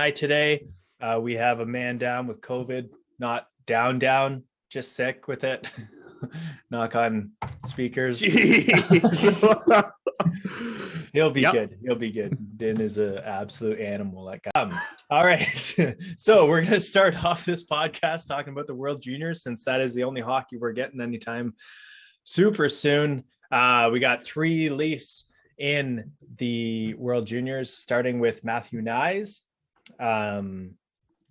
I today. We have a man down with COVID, not down, just sick with it. Knock on speakers. He'll be good. He'll be good. Din is an absolute animal. That guy. All right. So we're going to start off this podcast talking about the World Juniors, since that is the only hockey we're getting anytime super soon. We got 3 Leafs in the World Juniors, starting with Matthew Knies,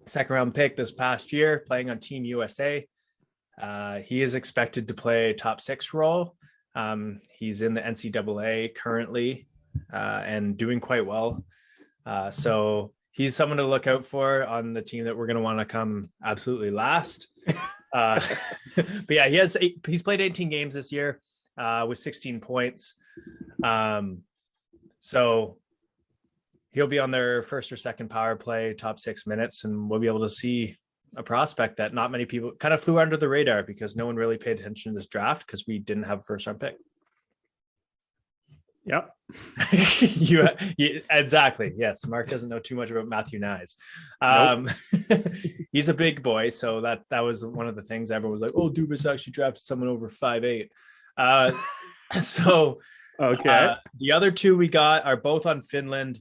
second round pick this past year, playing on Team USA. He is expected to play top 6 role. He's in the NCAA currently and doing quite well. So he's someone to look out for on the team that we're going to want to come absolutely last. But yeah, he's played 18 games this year with 16 points. So he'll be on their first or second power play, top 6 minutes, and we'll be able to see a prospect that not many people kind of flew under the radar because no one really paid attention to this draft because we didn't have a first round pick. Yep. you exactly. Yes. Mark doesn't know too much about Matthew Knies. Nope. He's a big boy. So that was one of the things everyone was like, oh, Dubas actually drafted someone over 5'8". Okay. The other 2 we got are both on Finland.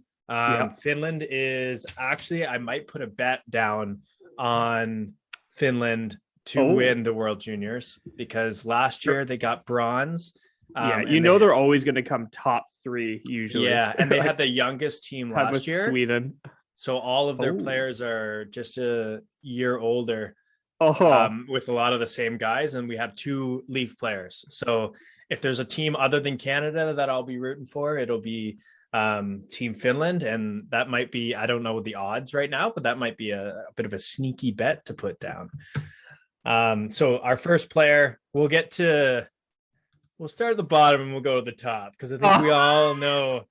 Finland is actually, I might put a bet down on Finland to win the World Juniors because last year they got bronze. They're always going to come top 3 usually. Yeah, and they had the youngest team last year, Sweden. So all of their players are just a year older, with a lot of the same guys, and we have 2 Leaf players. So if there's a team other than Canada that I'll be rooting for, it'll be Team Finland, and that might be, I don't know the odds right now, but that might be a bit of a sneaky bet to put down. So our first player, we'll start at the bottom and we'll go to the top because I think we all know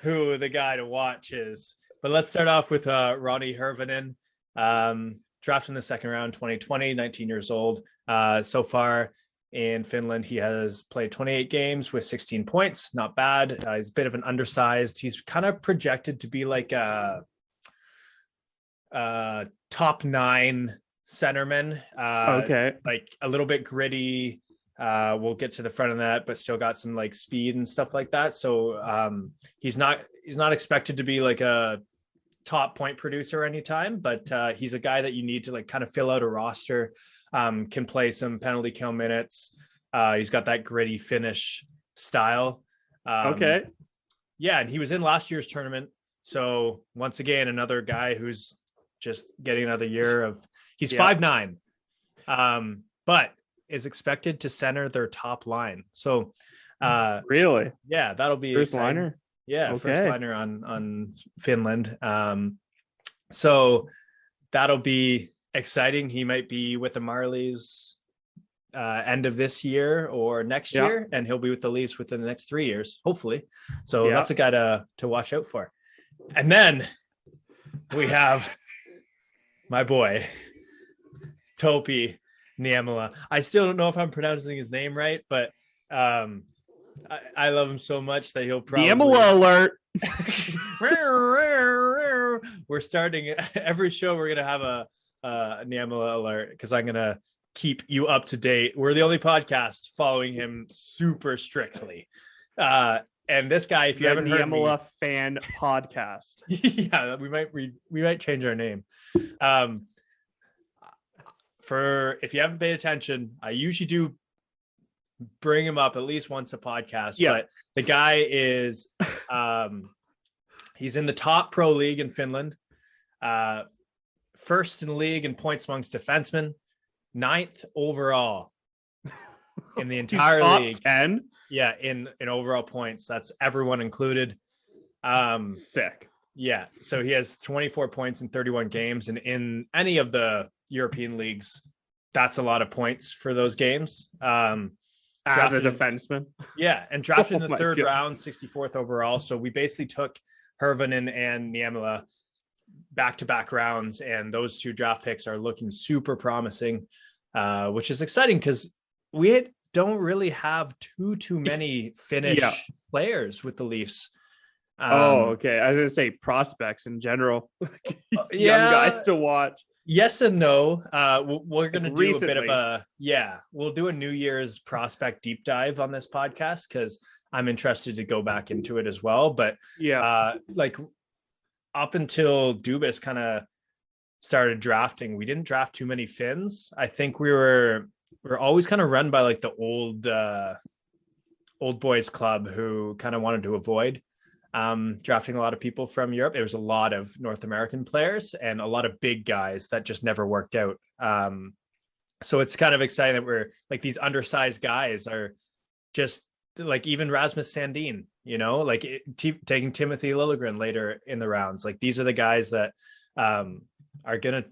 who the guy to watch is. But let's start off with Ronnie Hervinin, drafted in the second round, 2020, 19 years old. So far in Finland, he has played 28 games with 16 points. Not bad. He's a bit of an undersized. He's kind of projected to be like a top 9 centerman. Like a little bit gritty. We'll get to the front of that, but still got some like speed and stuff like that. So he's not expected to be like a top point producer anytime, but he's a guy that you need to like kind of fill out a roster. Can play some penalty kill minutes. He's got that gritty finish style. Yeah, and he was in last year's tournament. So once again, another guy who's just getting another year of. He's 5'9", but is expected to center their top line. So really, yeah, that'll be first exciting. liner. Yeah, first liner on Finland. So that'll be exciting. He might be with the Marlies end of this year or next year, and he'll be with the Leafs within the next 3 years, hopefully. So that's a guy to watch out for. And then we have my boy Topi Niemela. I still don't know if I'm pronouncing his name right, but I love him so much that he'll probably Niemela alert. We're starting every show. We're gonna have a Niemela alert because I'm gonna keep you up to date. We're the only podcast following him super strictly. And this guy, if you haven't heard Niemela fan podcast, yeah, we might change our name. For if you haven't paid attention, I usually do bring him up at least once a podcast. But the guy is he's in the top pro league in Finland, first in the league in points amongst defensemen, 9th overall in the entire league. 10? Yeah, in overall points. That's everyone included. Sick. Yeah, so he has 24 points in 31 games, and in any of the European leagues, that's a lot of points for those games. As a defenseman. Yeah, and drafted in the third round, 64th overall. So we basically took Hervinin and Niemela back-to-back rounds, and those 2 draft picks are looking super promising, which is exciting because we don't really have too many Finnish players with the Leafs. Okay. I was gonna say prospects in general, young yeah, guys to watch. yes and no. We're gonna do a bit of Recently. we'll do a New Year's prospect deep dive on this podcast because I'm interested to go back into it as well. But Yeah. like up until Dubas kind of started drafting, we didn't draft too many Finns. I think we're always kind of run by like the old boys club who kind of wanted to avoid drafting a lot of people from Europe. There was a lot of North American players and a lot of big guys that just never worked out. So it's kind of exciting that we're like these undersized guys are just like even Rasmus Sandin, like taking Timothy Liljegren later in the rounds. Like these are the guys that are going to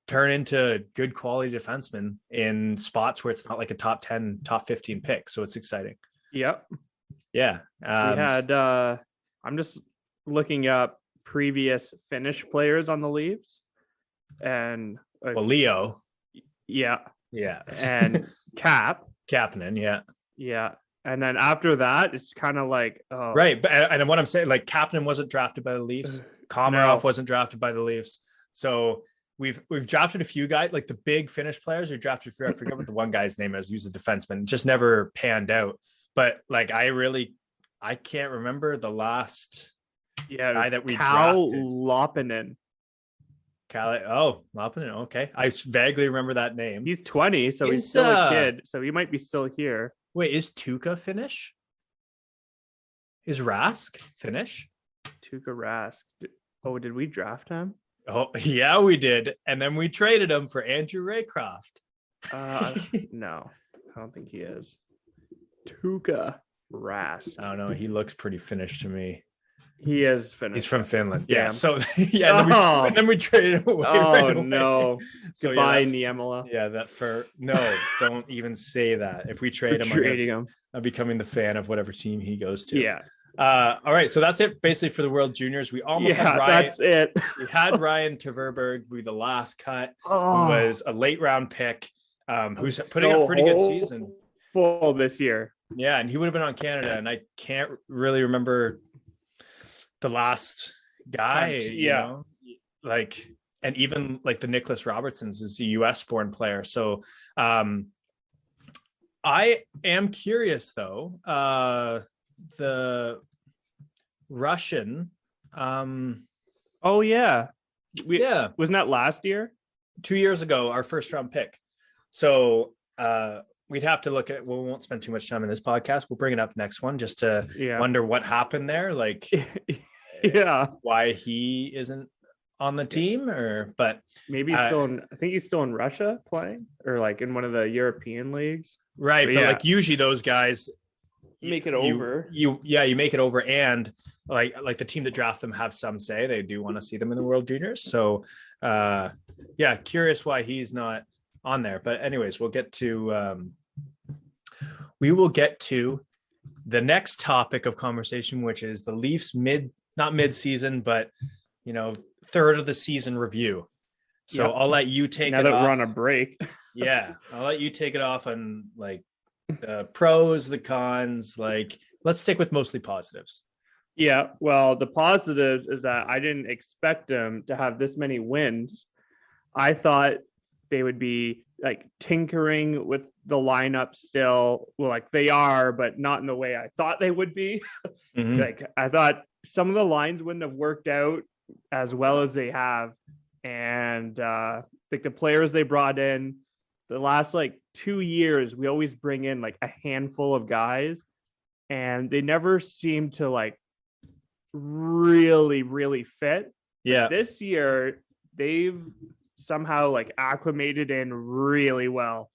turn into good quality defensemen in spots where it's not like a top 10, top 15 pick. So it's exciting. Yep. Yeah. We had, I'm just looking up previous Finnish players on the Leafs and Leo. Yeah. Yeah. And Kapanen. Yeah. Yeah. And then after that, it's kind of like, right. But and what I'm saying, like Kapanen wasn't drafted by the Leafs. Komarov wasn't drafted by the Leafs. So we've drafted a few guys, like the big Finnish players we drafted. I forget what the one guy's name is. He's a defenseman, just never panned out. But like, I can't remember the last guy that we drafted. Lopinen. Lopinen. Okay. I vaguely remember that name. He's 20, so he's still a kid. So he might be still here. Wait, is Tuukka Finnish? Is Rask Finnish? Tuukka Rask. Did we draft him? Oh, yeah, we did. And then we traded him for Andrew Raycroft. No, I don't think he is. Tuukka Rask. I don't know. He looks pretty Finnish to me. He is Finnish. He's from Finland. Yeah. Yeah. So yeah, and then we traded him away. Right away. No. So goodbye, Niemela. Yeah, don't even say that. If we trade him, I'm becoming the fan of whatever team he goes to. Yeah. All right. So that's it basically for the World Juniors. We almost had Ryan. That's it. We had Ryan Tverberg be the last cut, who was a late round pick, who's putting up a pretty good season. Full this year. Yeah, and he would have been on Canada, and I can't really remember the last guy, you know, like, and even like the Nicholas Robertsons is a US born player. So I am curious though, the Russian. Wasn't that last year? 2 years ago, our first round pick. So we'd have to look at, we won't spend too much time in this podcast. We'll bring it up next one just to wonder what happened there. Like, why he isn't on the team, but maybe he's still I think he's still in Russia playing, or like in one of the European leagues. Right. But like usually those guys make it over. You make it over. And like the team that draft them have some say they do want to see them in the World Juniors. So curious why he's not on there. But anyways, we will get to the next topic of conversation, which is the Leafs not mid-season, but third of the season review. So I'll let you take now it that off. We're on a break. Yeah, I'll let you take it off on like the pros, the cons. Like, let's stick with mostly positives. Yeah, well, the positives is that I didn't expect them to have this many wins. I thought they would be like tinkering with the lineup still, like they are, but not in the way I thought they would be. Mm-hmm. Like I thought some of the lines wouldn't have worked out as well as they have. And like the players they brought in the last like 2 years, we always bring in like a handful of guys and they never seem to like really, really fit. Yeah. But this year, they've somehow like acclimated in really well.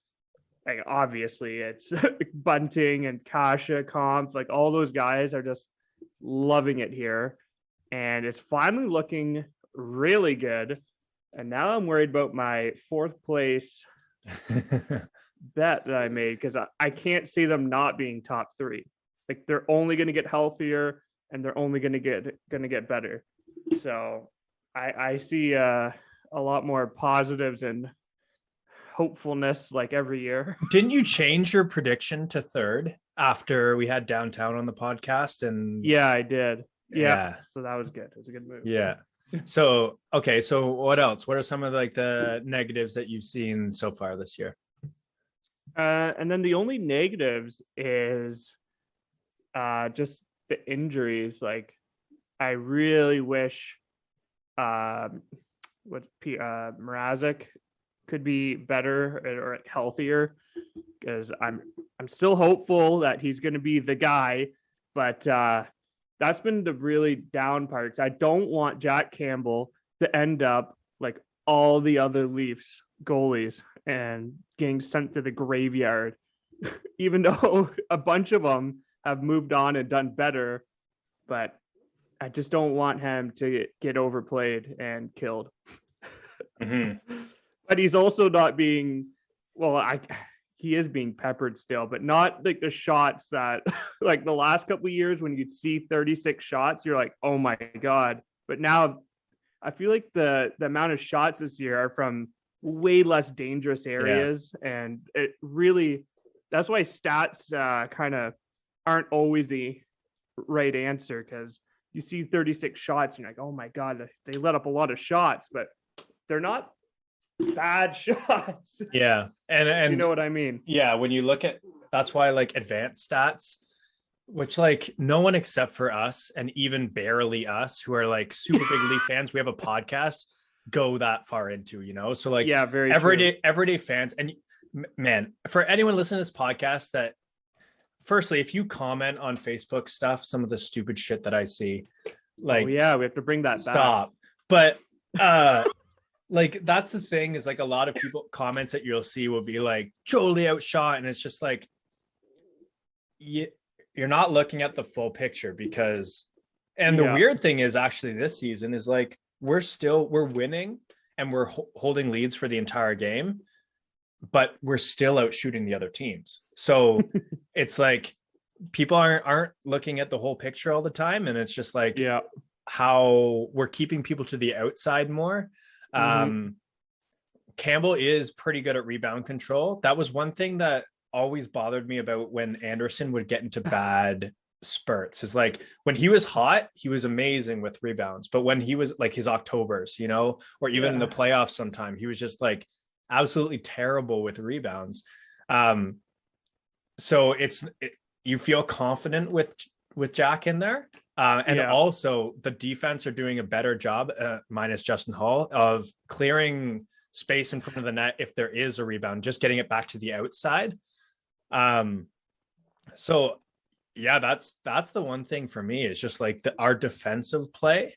Like obviously it's Bunting and Kasha, Kampf, like all those guys are just loving it here. And it's finally looking really good. And now I'm worried about my fourth place bet that I made because I can't see them not being top three. Like they're only going to get healthier and they're only going to get better. So I see a lot more positives and hopefulness like every year. Didn't you change your prediction to third after we had Downtown on the podcast? And yeah, I did. Yeah. So that was good. It was a good move. Yeah. So, okay. So what else? What are some of like the negatives that you've seen so far this year? And then the only negatives is just the injuries. Like, I really wish Mrazek could be better or healthier, because I'm still hopeful that he's going to be the guy, but that's been the really down part. I don't want Jack Campbell to end up like all the other Leafs goalies and getting sent to the graveyard, even though a bunch of them have moved on and done better. But I just don't want him to get overplayed and killed. Mm-hmm. But he's also not being, he is being peppered still, but not like the shots that like the last couple of years when you'd see 36 shots, you're like, oh my God. But now I feel like the amount of shots this year are from way less dangerous areas. Yeah. And it really, that's why stats kind of aren't always the right answer, because you see 36 shots and you're like, oh my God, they let up a lot of shots, but they're not bad shots. Yeah. And you know what I mean? Yeah. When you look at, that's why like advanced stats, which like no one except for us, and even barely us who are like super big Leaf fans, we have a podcast, go that far into, you know? So like, yeah, very everyday fans. And man, for anyone listening to this podcast, that firstly, if you comment on Facebook stuff, some of the stupid shit that I see, like, yeah, we have to bring that back. But like, that's the thing, is like a lot of people comments that you'll see will be like Jolie outshot, and it's just like, you're not looking at the full picture, because, and the weird thing is actually this season is like, we're winning and we're holding leads for the entire game, but we're still out shooting the other teams. So it's like people aren't looking at the whole picture all the time, and it's just like, how we're keeping people to the outside more. Campbell is pretty good at rebound control. That was one thing that always bothered me about when Anderson would get into bad spurts, is like when he was hot, he was amazing with rebounds, but when he was like his Octobers, you know, or even in the playoffs sometime, he was just like absolutely terrible with rebounds. So you feel confident with Jack in there. And also the defense are doing a better job, minus Justin Hall, of clearing space in front of the net if there is a rebound, just getting it back to the outside. So yeah, that's the one thing for me, is just like our defensive play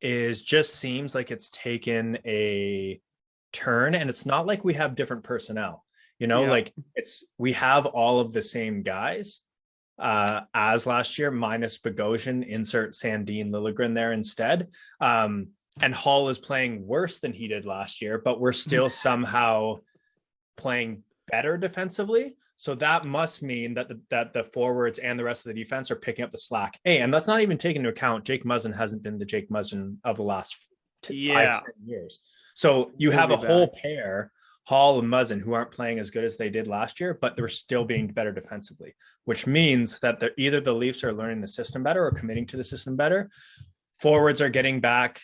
just seems like it's taken a turn, and it's not like we have different personnel, you know, like we have all of the same guys as last year, minus Bogosian, insert Sandin Liljegren there instead. And Hall is playing worse than he did last year, but we're still somehow playing better defensively. So that must mean that the forwards and the rest of the defense are picking up the slack. Hey, and that's not even taking into account Jake Muzzin hasn't been the Jake Muzzin of the last 5-10 years. So you have a whole pair, Hall and Muzzin, who aren't playing as good as they did last year, but they're still being better defensively, which means that either the Leafs are learning the system better or committing to the system better. Forwards are getting back.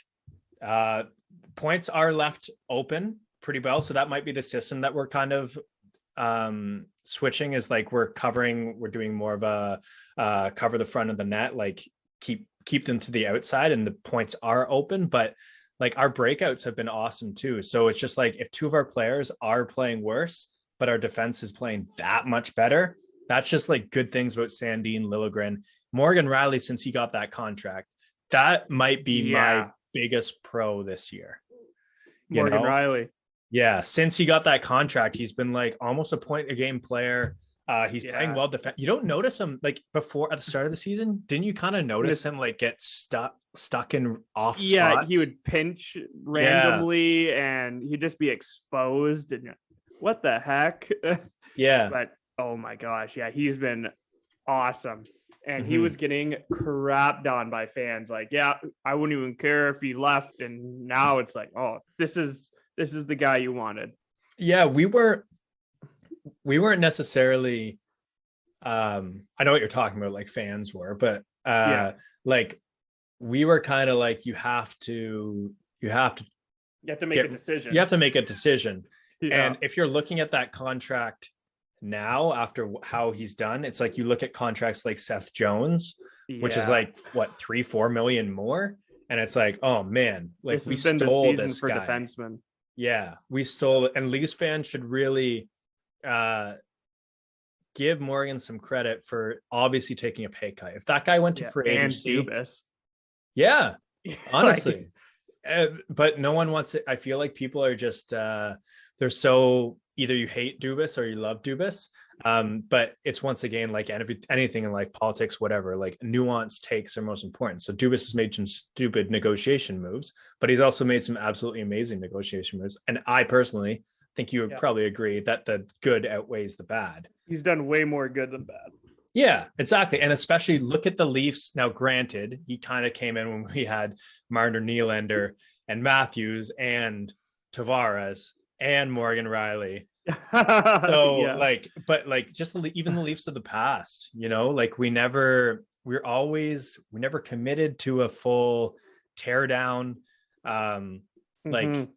Points are left open pretty well. So that might be the system that we're kind of switching, is like we're doing more of a cover the front of the net, like keep them to the outside, and the points are open. But like our breakouts have been awesome too. So it's just like, if two of our players are playing worse, but our defense is playing that much better, that's just like good things about Sandin, Liljegren, Morgan Rielly, since he got that contract. That might be my biggest pro this year. Morgan Rielly. Yeah. Since he got that contract, he's been like almost a point a game player. He's playing well defense. You don't notice him like before at the start of the season. Didn't you kind of notice him like get stuck in off spots? Yeah, he would pinch randomly and he'd just be exposed. And what the heck? Yeah. But oh my gosh, yeah, he's been awesome. And he was getting crapped on by fans. Like, yeah, I wouldn't even care if he left. And now it's like, oh, this is the guy you wanted. Yeah, we weren't necessarily I know what you're talking about, like fans were, but like we were kind of like, you have to make a decision. You have to make a decision. Yeah. And if you're looking at that contract now, after how he's done, it's like you look at contracts like Seth Jones, which is like what, 3-4 million more. And it's like, oh man, like we stole this guy. Defenseman. Yeah, we stole it. And Leafs fans should really give Morgan some credit for obviously taking a pay cut. If that guy went to free agency, yeah, honestly. But no one wants it. I feel like people are just they're so, either you hate Dubas or you love Dubas. But it's, once again, like anything in life, politics, whatever, like nuanced takes are most important. So Dubas has made some stupid negotiation moves, but he's also made some absolutely amazing negotiation moves. And I personally think you would probably agree that the good outweighs the bad. He's done way more good than bad. Yeah, exactly. And especially look at the Leafs. Now, granted, he kind of came in when we had Marner, Nylander, and Matthews, and Tavares, and Morgan Riley. So just even the Leafs of the past, like we never committed to a full tear down. Like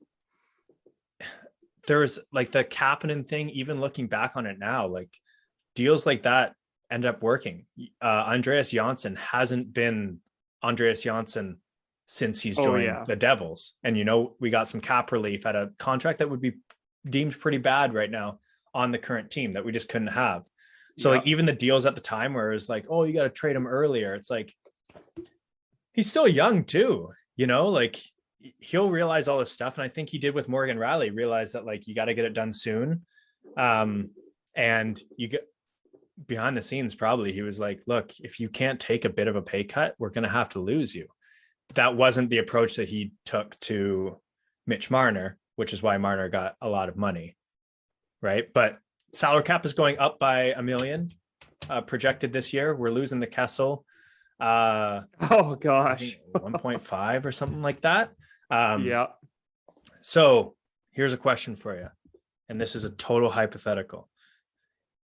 there's like the Kapanen thing, even looking back on it now, like deals like that end up working. Andreas Janssen hasn't been Andreas Janssen since he's joined the Devils. And, we got some cap relief at a contract that would be deemed pretty bad right now on the current team that we just couldn't have. So like even the deals at the time where it's like, oh, you got to trade him earlier. It's like, he's still young too, like he'll realize all this stuff. And I think he did with Morgan Riley, realize that like, you got to get it done soon. And you get behind the scenes, probably he was like, look, if you can't take a bit of a pay cut, we're going to have to lose you. That wasn't the approach that he took to Mitch Marner, which is why Marner got a lot of money. Right. But salary cap is going up by $1 million projected this year. We're losing the Kessel. Oh gosh. 1.5 or something like that. Yeah. So here's a question for you. And this is a total hypothetical.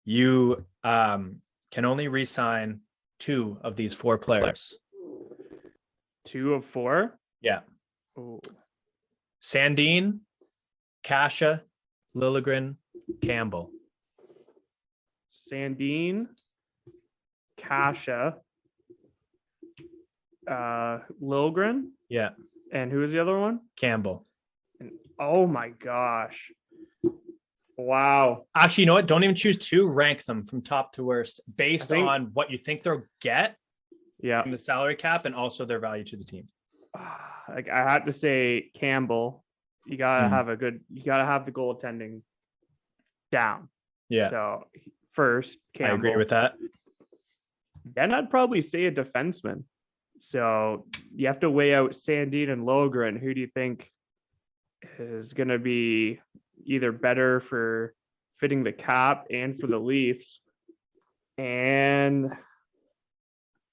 You can only re-sign 2 of these 4 players. 2 of 4? Yeah. Ooh. Sandin, Kasha, Liljegren, Campbell. Sandin, Kasha, Liljegren. Yeah. And who was the other one? Campbell. Oh my gosh. Wow. Actually, you know what? Don't even choose 2. Rank them from top to worst based on what you think they'll get from the salary cap and also their value to the team. Like I had to say Campbell. You gotta have the goaltending down. Yeah. So first, Campbell. I agree with that. Then I'd probably say a defenseman. So you have to weigh out Sandin and Liljegren. Who do you think is going to be either better for fitting the cap and for the Leafs? And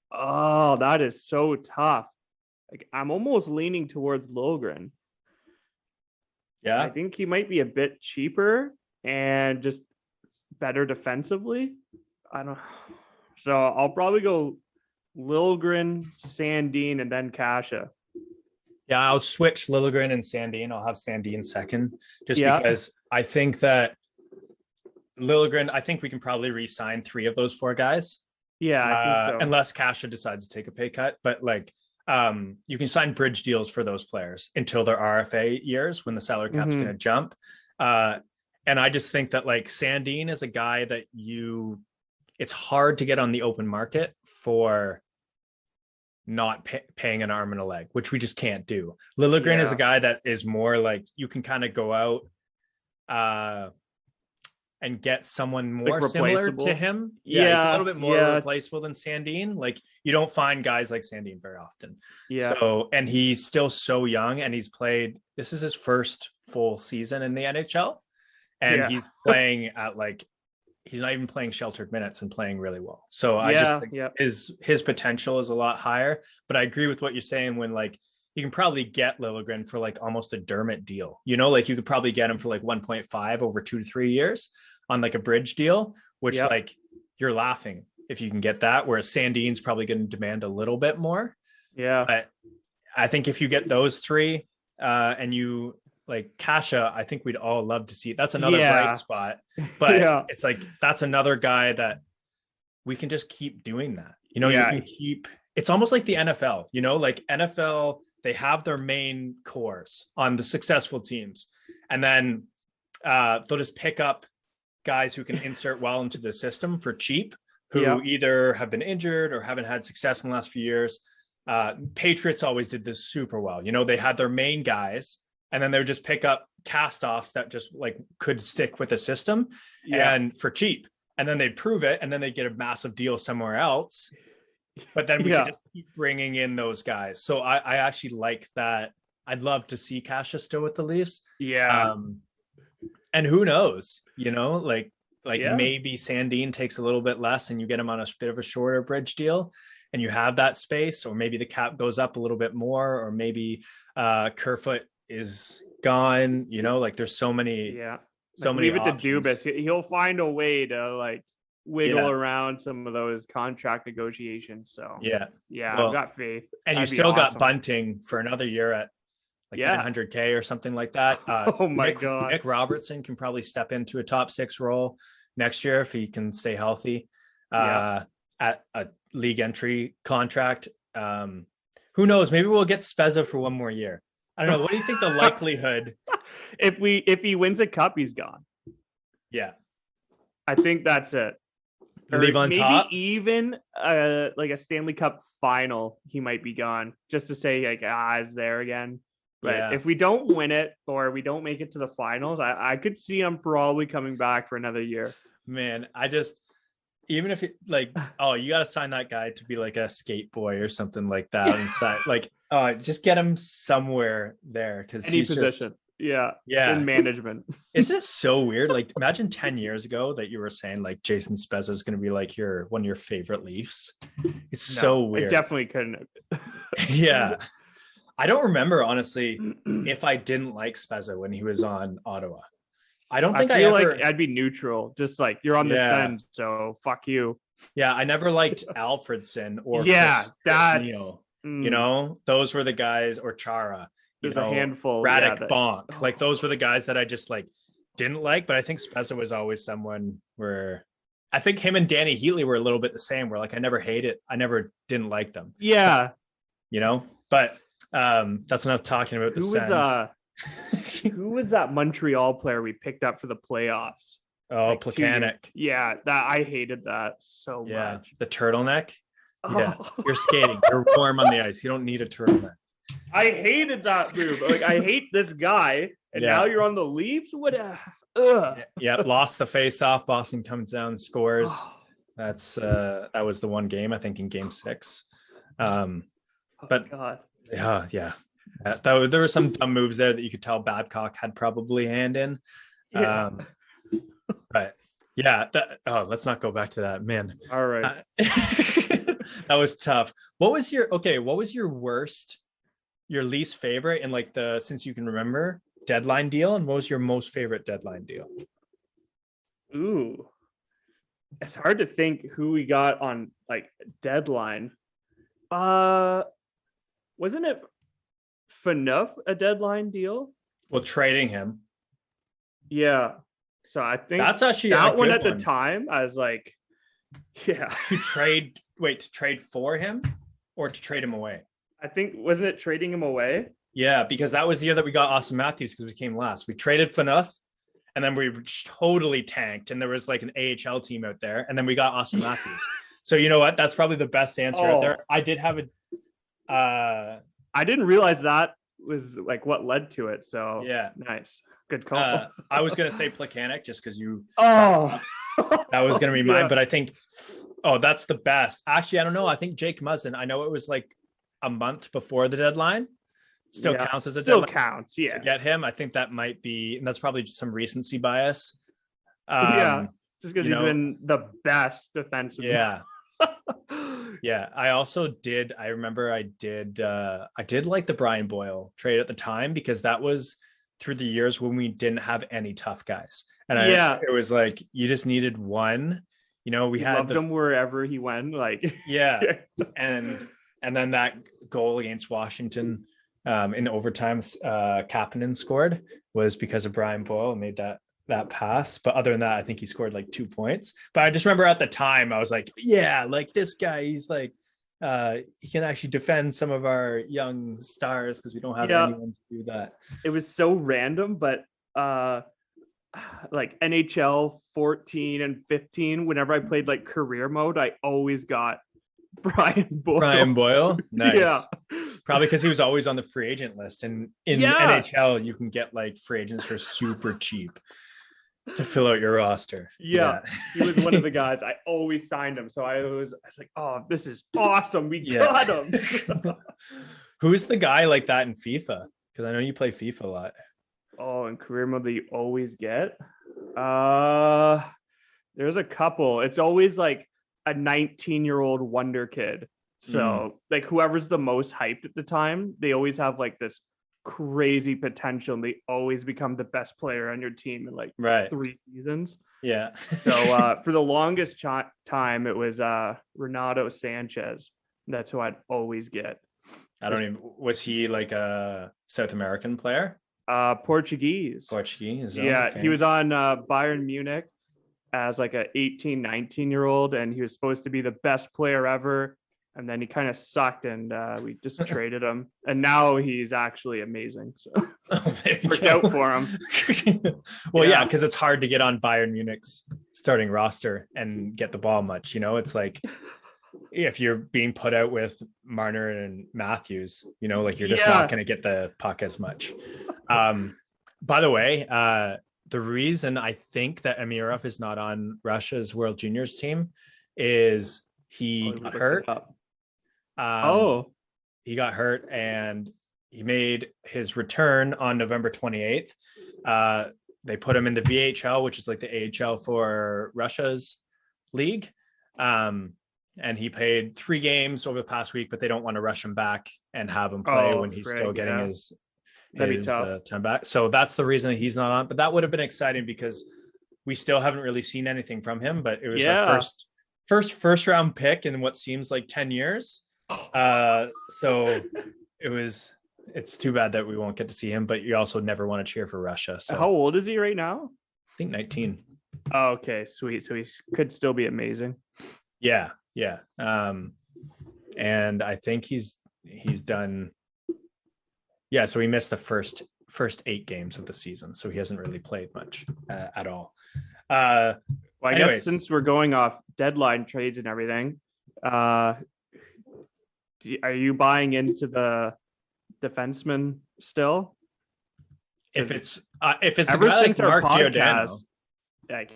that is so tough. Like I'm almost leaning towards Liljegren. Yeah. I think he might be a bit cheaper and just better defensively. I don't. So I'll probably go Liljegren, Sandin, and then Kasha. Yeah, I'll switch Liljegren and Sandin. I'll have Sandin second, just because I think that Liljegren, I think we can probably re-sign 3 of those 4 guys. Yeah, I think so. Unless Kasha decides to take a pay cut. But like, you can sign bridge deals for those players until their RFA years when the salary cap's going to jump. And I just think that like Sandin is a guy that it's hard to get on the open market for not paying an arm and a leg, which we just can't do. Liljegren is a guy that is more like you can kind of go out and get someone more like similar to him. Yeah, he's a little bit more replaceable than Sandin. Like you don't find guys like Sandin very often. Yeah. So, and he's still so young, and this is his first full season in the NHL, and he's playing at like, he's not even playing sheltered minutes and playing really well. So I just think his potential is a lot higher, but I agree with what you're saying when like, you can probably get Liljegren for like almost a Dermott deal, like you could probably get him for like 1.5 over 2 to 3 years on like a bridge deal, which like you're laughing if you can get that. Whereas Sandin's probably going to demand a little bit more. Yeah. But I think if you get those three, and you like Kasha, I think we'd all love to see. That's another bright spot. But it's like that's another guy that we can just keep doing that. You know, you can keep. It's almost like the NFL. You know, like NFL, they have their main cores on the successful teams, and then they'll just pick up guys who can insert well into the system for cheap, who either have been injured or haven't had success in the last few years. Patriots always did this super well. You know, they had their main guys, and then they would just pick up cast-offs that just like could stick with the system and for cheap. And then they'd prove it, and then they'd get a massive deal somewhere else. But then we could just keep bringing in those guys. So I actually like that. I'd love to see Kasha still with the Leafs. Yeah. And who knows, you know, like maybe Sandin takes a little bit less and you get him on a bit of a shorter bridge deal and you have that space, or maybe the cap goes up a little bit more, or maybe Kerfoot is gone, you know, like there's so many, so many leave it options. to Dubas. He'll find a way to like wiggle around some of those contract negotiations. So well, I've got faith. And That'd you still got awesome. Bunting for another year at like 900K or something like that. Oh my God. Nick Robertson can probably step into a top 6 role next year if he can stay healthy at a league entry contract. Who knows? Maybe we'll get Spezza for one more year. I don't know. What do you think the likelihood? If he wins a cup, he's gone. Yeah. I think that's it. Leave on maybe top. Even like a Stanley Cup final, he might be gone just to say like, it's there again. But if we don't win it or we don't make it to the finals, I could see him probably coming back for another year. Man, even if it like, you got to sign that guy to be like a skate boy or something like that. Inside, like, just get him somewhere there because he's position. Yeah. In management. Isn't it so weird? Like, imagine 10 years ago that you were saying like Jason Spezza is going to be like one of your favorite Leafs. It's so weird. I definitely couldn't. Yeah. I don't remember, honestly, if I didn't like Spezza when he was on Ottawa. I feel like I'd be neutral. Just like you're on the fence, so fuck you. Yeah, I never liked Alfredson or Chris Neal. You know, those were the guys, or Chara. There's a handful. Radek Bonk. Like those were the guys that I just like didn't like. But I think Spezza was always someone where I think him and Danny Heatley were a little bit the same. Where like I never didn't like them. Yeah, you know. But that's enough talking about the Sens. Who was that Montreal player we picked up for the playoffs? Oh, Plekanec. Yeah, I hated that so much. The turtleneck. Yeah, you're skating. You're warm on the ice. You don't need a turtleneck. I hated that move. Like, I hate this guy, and now you're on the Leafs. What? Lost the face-off. Boston comes down, scores. That was the one game, I think, in Game 6. But God. Yeah. There were some dumb moves there that you could tell Babcock had probably hand in. But let's not go back to that, man. All right. That was tough. What was your worst, your least favorite, and like since you can remember, deadline deal, and what was your most favorite deadline deal? Ooh, it's hard to think who we got on like deadline. Wasn't it Phaneuf a deadline deal? Well, trading him. Yeah. So I think that's actually that one at the time. I was like, to trade for him or to trade him away. I think, wasn't it trading him away? Yeah, because that was the year that we got Austin Matthews because we came last. We traded Phaneuf and then we totally tanked, and there was like an AHL team out there, and then we got Austin Matthews. So you know what? That's probably the best answer out there. I did have I didn't realize that was like what led to it. So nice. Good call. I was going to say Plekanec just because that was going to be mine, but I think, that's the best. Actually, I don't know. I think Jake Muzzin, I know it was like a month before the deadline. Still counts as a deadline. Still counts, to get him. I think that might be, and that's probably just some recency bias. Just because he's been the best defensive. Yeah. Yeah. I also did. I remember I did like the Brian Boyle trade at the time because that was through the years when we didn't have any tough guys. And it was like, you just needed one, we had him wherever he went. Like, and And then that goal against Washington in overtime, Kapanen scored was because of Brian Boyle made that pass. But other than that, I think he scored like 2 points. But I just remember at the time I was like, yeah, like this guy, he's like he can actually defend some of our young stars because we don't have anyone to do that. It was so random, but like NHL 14 and 15, whenever I played like career mode, I always got Brian Boyle. Nice. Yeah. Probably because he was always on the free agent list. And in NHL, you can get like free agents for super cheap to fill out your roster. Yeah. He was one of the guys. I always signed him. So I was like, oh, this is awesome. We got him. Who's the guy like that in FIFA? Because I know you play FIFA a lot. Oh, in career mode that you always get? There's a couple. It's always like a 19-year-old wonder kid. So like whoever's the most hyped at the time, they always have like this crazy potential and they always become the best player on your team in like 3 seasons. Yeah. So for the longest time, it was Renato Sanchez. That's who I'd always get. Was he like a South American player? Portuguese. Yeah. Okay. He was on Bayern Munich as like a 18, 19-year-old, and he was supposed to be the best player ever. And then he kind of sucked, and we just traded him. And now he's actually amazing. So worked out for him. Well, yeah, because it's hard to get on Bayern Munich's starting roster and get the ball much. You know, it's like if you're being put out with Marner and Matthews, you know, like you're just not going to get the puck as much. By the way, the reason I think that Amirov is not on Russia's World Juniors team is he got hurt. He got hurt and he made his return on November 28th. They put him in the VHL, which is like the AHL for Russia's league. And he played 3 games over the past week, but they don't want to rush him back and have him play when he's still getting his time back. So that's the reason that he's not on. But that would have been exciting because we still haven't really seen anything from him. But it was our first round pick in what seems like 10 years. So it's too bad that we won't get to see him, but you also never want to cheer for Russia. So how old is he right now? I think 19. Oh, okay, sweet. So he could still be amazing. Yeah. And I think he's done. Yeah, so he missed the first 8 games of the season, so he hasn't really played much at all. Well, I guess since we're going off deadline trades and everything, are you buying into the defenseman still? If it's a guy like Mark Giordano, like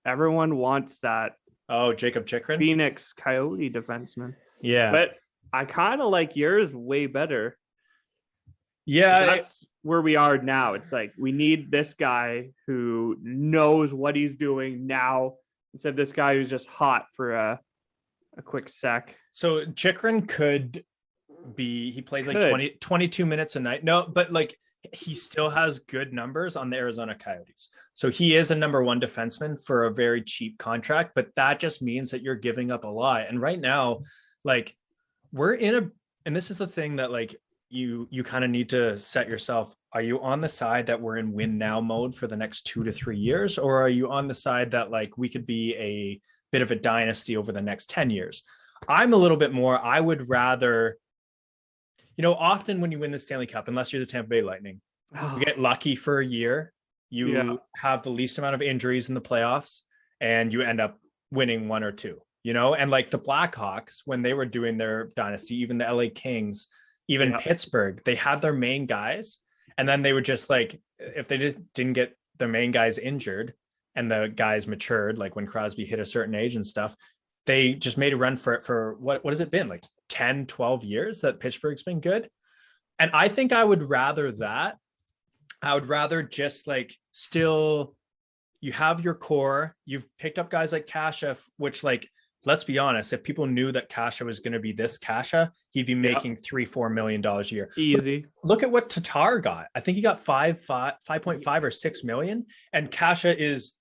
everyone wants that. Oh, Jacob Chikrin, Phoenix Coyote defenseman. Yeah, but I kind of like yours way better. Yeah, that's where we are now. It's like we need this guy who knows what he's doing now instead of this guy who's just hot for a quick sec. So Chikrin could be, he plays like 22 minutes a night. No, but like he still has good numbers on the Arizona Coyotes. So he is a number 1 defenseman for a very cheap contract, but that just means that you're giving up a lot. And right now, like and this is the thing that like you kind of need to set yourself. Are you on the side that we're in win now mode for the next 2 to 3 years? Or are you on the side that like we could be a bit of a dynasty over the next 10 years? I'm a little bit more, I would rather, often when you win the Stanley Cup, unless you're the Tampa Bay Lightning, you get lucky for a year. You have the least amount of injuries in the playoffs and you end up winning 1 or 2, and like the Blackhawks, when they were doing their dynasty, even the LA Kings, even Pittsburgh, they had their main guys. And then they would just like, if they just didn't get their main guys injured and the guys matured, like when Crosby hit a certain age and stuff, they just made a run for it for what has it been, like 10, 12 years that Pittsburgh's been good. And I think I would rather that. I would rather just like still, you have your core, you've picked up guys like Kasha, which like, let's be honest, if people knew that Kasha was going to be this Kasha, he'd be making $3-4 million a year. Easy. Look at what Tatar got. I think he got 5.5 or 6 million. And Kasha is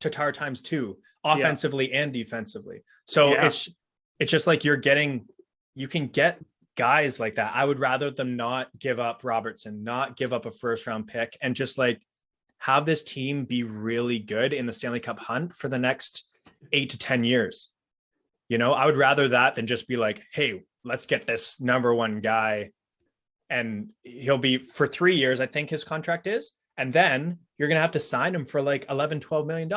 Tatar times 2 offensively and defensively. So it's just like you can get guys like that. I would rather them not give up Robertson, not give up a first round pick, and just like have this team be really good in the Stanley Cup hunt for the next 8 to 10 years. You know, I would rather that than just be like, hey, let's get this number one guy. And he'll be for 3 years, I think his contract is. And then you're going to have to sign him for like 11, $12 million.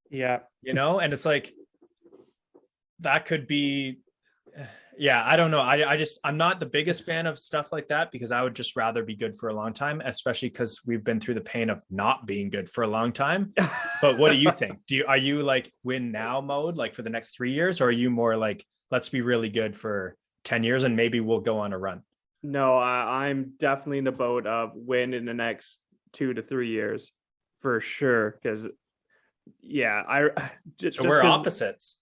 Yeah. You know, and it's like, that could be, yeah, I don't know. I'm not the biggest fan of stuff like that because I would just rather be good for a long time, especially because we've been through the pain of not being good for a long time. But what do you think? Are you like win now mode, like for the next 3 years, or are you more like, let's be really good for 10 years and maybe we'll go on a run? No, I'm definitely in the boat of win in the next 2 to 3 years for sure. Because so we're opposites.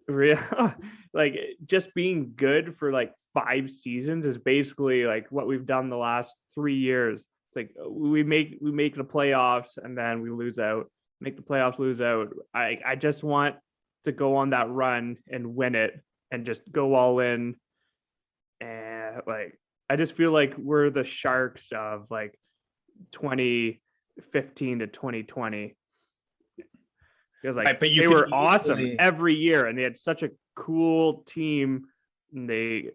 Real like just being good for like 5 seasons is basically like what we've done the last 3 years. It's like we make the playoffs and then we lose out. Make the playoffs, lose out. I just want to go on that run and win it and just go all in. And like I just feel like we're the Sharks of like 2015 to 2020. Because like but they were awesome every year and they had such a cool team. And they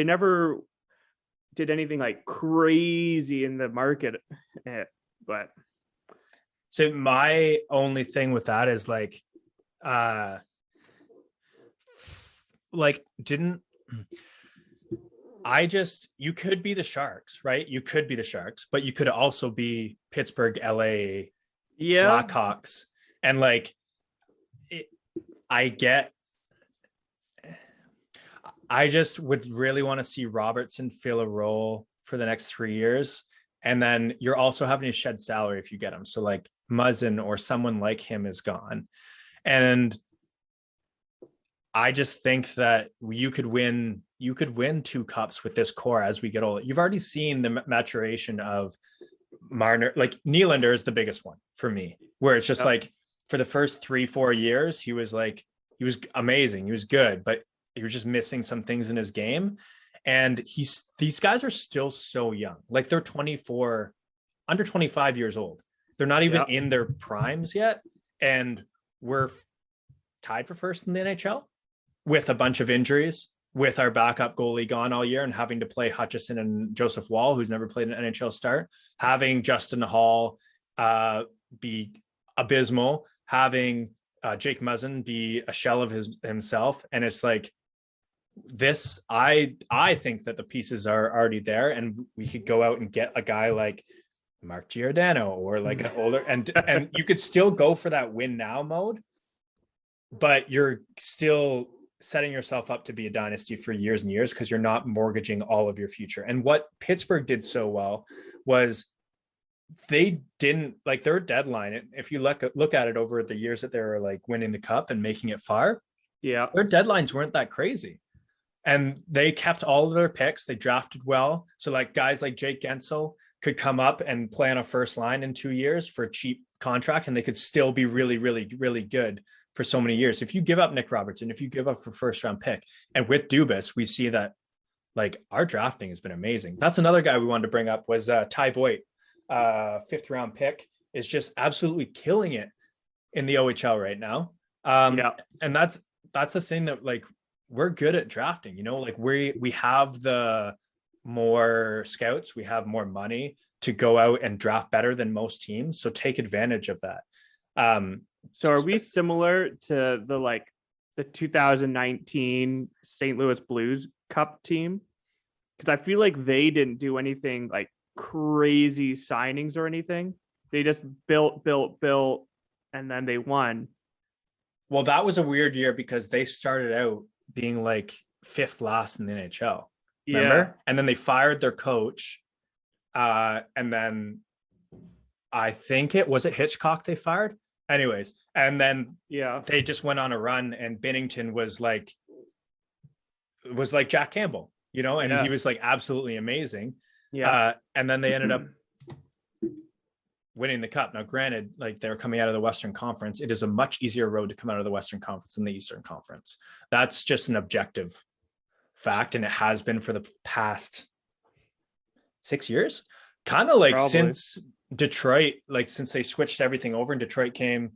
never did anything like crazy in the market. But so my only thing with that is like, you could be the Sharks, right? You could be the Sharks, but you could also be Pittsburgh, LA, Blackhawks. And like, I just would really want to see Robertson fill a role for the next 3 years. And then you're also having to shed salary if you get him. So like Muzzin or someone like him is gone. And I just think that you could win 2 cups with this core as we get older. You've already seen the maturation of Marner. Like Nylander is the biggest one for me, where it's just like for the first 3-4 years, he was amazing. He was good, but he was just missing some things in his game. And these guys are still so young. Like they're 24, under 25 years old. They're not even in their primes yet. And we're tied for first in the NHL with a bunch of injuries, with our backup goalie gone all year and having to play Hutchison and Joseph Wall, who's never played an NHL start, having Justin Hall be abysmal, having Jake Muzzin be a shell of himself. And it's like this, I think that the pieces are already there and we could go out and get a guy like Mark Giordano or like an older, and you could still go for that win now mode, but you're still setting yourself up to be a dynasty for years and years because you're not mortgaging all of your future. And what Pittsburgh did so well was they didn't like their deadline. If you look at it over the years that they were like winning the cup and making it far, their deadlines weren't that crazy. And they kept all of their picks. They drafted well. So like guys like Jake Gensel could come up and play on a first line in 2 years for a cheap contract, and they could still be really, really, really good for so many years. If you give up Nick Robertson, if you give up for first round pick, and with Dubas, we see that like our drafting has been amazing. That's another guy we wanted to bring up was Ty Voigt. 5th round pick is just absolutely killing it in the OHL right now. And that's the thing that like we're good at drafting, you know, like we have the more scouts, we have more money to go out and draft better than most teams. So take advantage of that. So are we similar to the 2019 St. Louis Blues Cup team? Because I feel like they didn't do anything like crazy signings or anything. They just built, and then they won. Well, that was a weird year because they started out being like 5th last in the NHL. Remember? Yeah. And then they fired their coach. And then I think it was Hitchcock they fired. Anyways, and then they just went on a run, and Binnington was like Jack Campbell, you know, and he was like absolutely amazing. And then they ended up winning the cup. Now, granted, like they're coming out of the Western Conference. It is a much easier road to come out of the Western Conference than the Eastern Conference. That's just an objective fact, and it has been for the past 6 years, kind of like since Detroit, like since they switched everything over and Detroit came,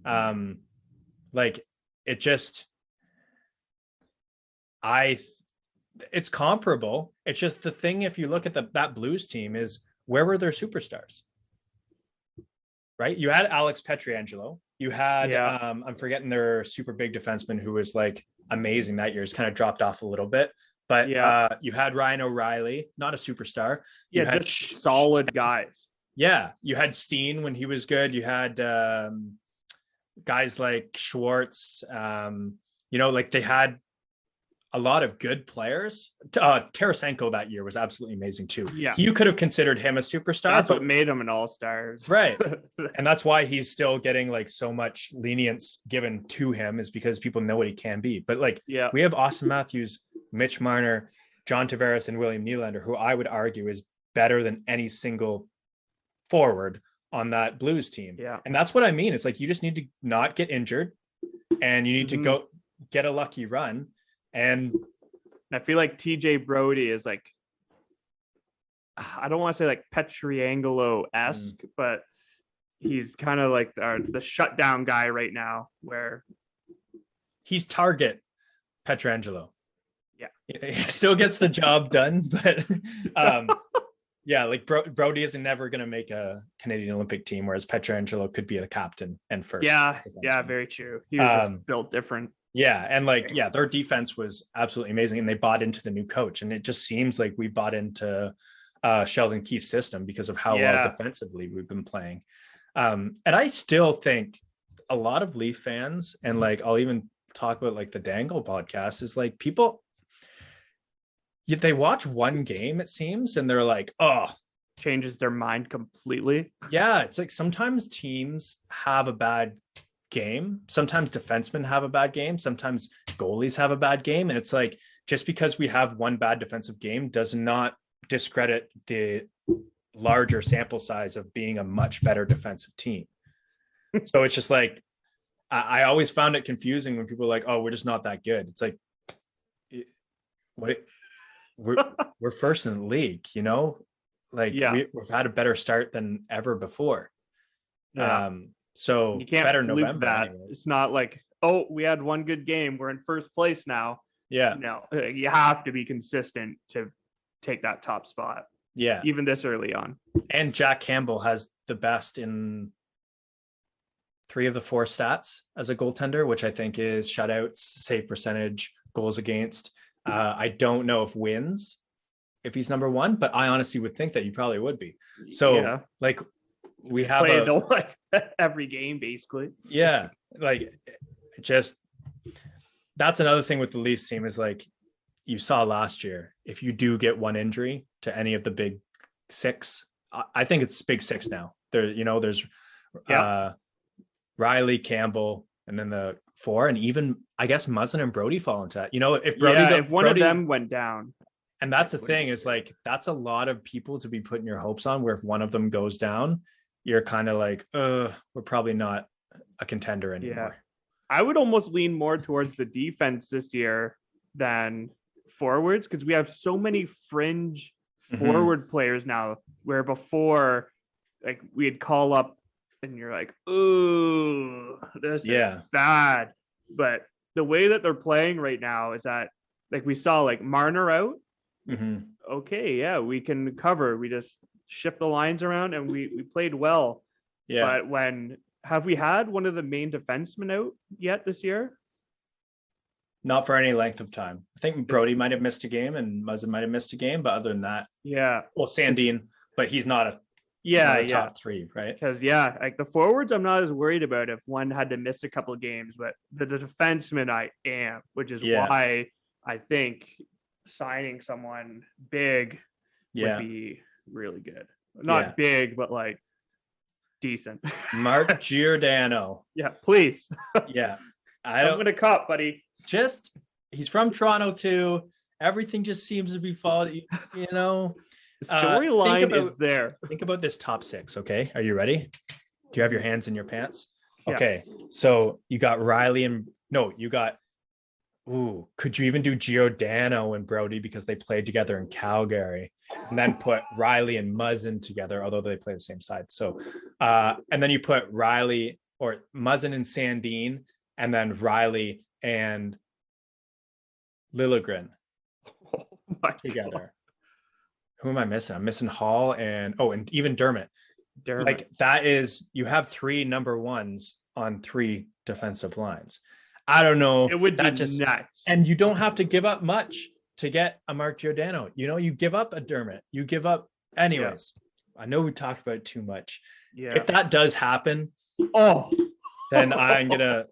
like it just, it's comparable. It's just the thing, if you look at that Blues team, is where were their superstars? Right? You had Alex Pietrangelo. You had, I'm forgetting their super big defenseman who was like amazing that year. It's kind of dropped off a little bit. But you had Ryan O'Reilly, not a superstar. You had just solid guys. Yeah. You had Steen when he was good. You had guys like Schwartz. Like they had a lot of good players. Tarasenko that year was absolutely amazing too. Yeah. You could have considered him a superstar. That's what made him an all-star. Right. And that's why he's still getting like so much lenience given to him, is because people know what he can be. But like, we have Austin Matthews, Mitch Marner, John Tavares, and William Nylander, who I would argue is better than any single forward on that Blues team. Yeah. And that's what I mean. It's like, you just need to not get injured, and you need to go get a lucky run. And I feel like TJ Brody is like, I don't want to say like Pietrangelo-esque, but he's kind of like the shutdown guy right now, where he's target Pietrangelo. Yeah. He still gets the job done, but like Brody is never going to make a Canadian Olympic team, whereas Pietrangelo could be the captain and first. Yeah, very true. He was just built different. Yeah, and their defense was absolutely amazing, and they bought into the new coach, and it just seems like we bought into Sheldon Keefe's system because of how well defensively we've been playing. And I still think a lot of Leaf fans, and like I'll even talk about like the Dangle podcast, is like people, they watch one game, it seems, and they're like, oh, changes their mind completely. Yeah, it's like sometimes teams have a bad game, sometimes defensemen have a bad game, sometimes goalies have a bad game, and it's like, just because we have one bad defensive game does not discredit the larger sample size of being a much better defensive team. So it's just like, I always found it confusing when people are like, oh, we're just not that good. It's like, we're first in the league, like we've had a better start than ever before. So you can't better fluke November that. anyways. It's not like, oh, we had one good game, we're in first place now. Yeah. No, you have to be consistent to take that top spot. Yeah. Even this early on. And Jack Campbell has the best in 3 of the 4 stats as a goaltender, which I think is shutouts, save percentage, goals against. I don't know if he's number 1, but I honestly would think that he probably would be. So like we have every game basically. Yeah. Like just, that's another thing with the Leafs team, is like, you saw last year, if you do get one injury to any of the big 6, I think it's big 6 now. There's Riley, Campbell, and then the 4, and even I guess Muzzin and Brody fall into that. If one of them went down. And that's the thing, is like, that's a lot of people to be putting your hopes on, where if one of them goes down, you're kind of like, we're probably not a contender anymore. Yeah. I would almost lean more towards the defense this year than forwards, because we have so many fringe forward players now, where before, like, we'd call up and you're like, ooh, this is bad. But the way that they're playing right now is that, like, we saw like Marner out. Okay, we can cover. We just shift the lines around and we played well. Yeah. But have we had one of the main defensemen out yet this year? Not for any length of time. I think Brody might have missed a game and Muzzin might have missed a game, but other than that, well, Sandin, but he's not a top 3, right? Because like the forwards, I'm not as worried about if one had to miss a couple of games, but the defenseman I am, which is why I think signing someone big would be really good. Not big, but like decent. Mark Giordano. Yeah, please. I'm gonna cut, buddy. He's from Toronto too. Everything just seems to be falling, The storyline is there. Think about this top 6, okay? Are you ready? Do you have your hands in your pants? Okay. So you got you got Ooh, could you even do Giordano and Brody because they played together in Calgary, and then put Riley and Muzzin together, although they play the same side. So, and then you put Riley or Muzzin and Sandin, and then Riley and Liljegren together. God. Who am I missing? I'm missing Hall and even Dermott. Like that is, you have 3 number ones on 3 defensive lines. I don't know. It would be nuts. And you don't have to give up much to get a Mark Giordano. You know, you give up a Dermott. You give up anyways. Yeah. I know we talked about it too much. Yeah. If that does happen, then I'm gonna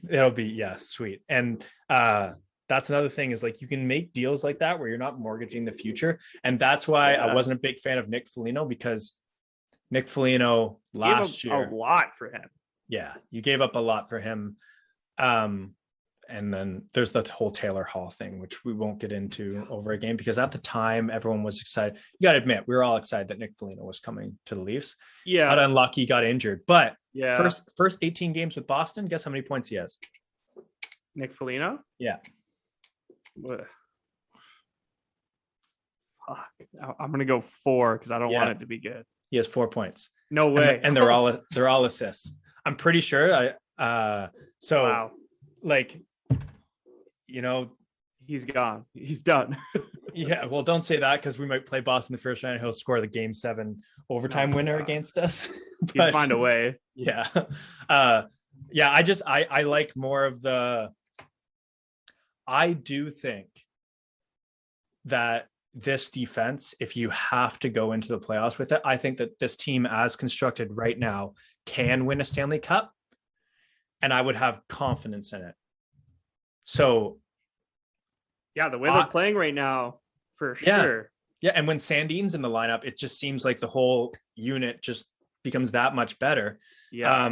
it'll be sweet. And that's another thing is like you can make deals like that where you're not mortgaging the future. And that's why I wasn't a big fan of Nick Foligno, because Nick Foligno last year a lot for him. Yeah, you gave up a lot for him. And then there's the whole Taylor Hall thing, which we won't get into over again, because at the time everyone was excited. You got to admit, we were all excited that Nick Foligno was coming to the Leafs. Yeah, got unlucky, got injured, but first 18 games with Boston. Guess how many points he has? Nick Foligno? Yeah. Fuck. I'm gonna go 4 because I don't want it to be good. He has 4 points. No way. And they're all assists. I'm pretty sure. Wow. Like, you know, he's gone. He's done. Yeah. Well, don't say that, because we might play Boston the first round. He'll score the game 7 overtime winner against us. He'll find a way. Yeah. I like more of the. I do think that this defense, if you have to go into the playoffs with it, I think that this team as constructed right now can win a Stanley Cup, and I would have confidence in it. So yeah, the way they're playing right now, for sure. Yeah. And when Sandin's in the lineup, it just seems like the whole unit just becomes that much better. Yeah.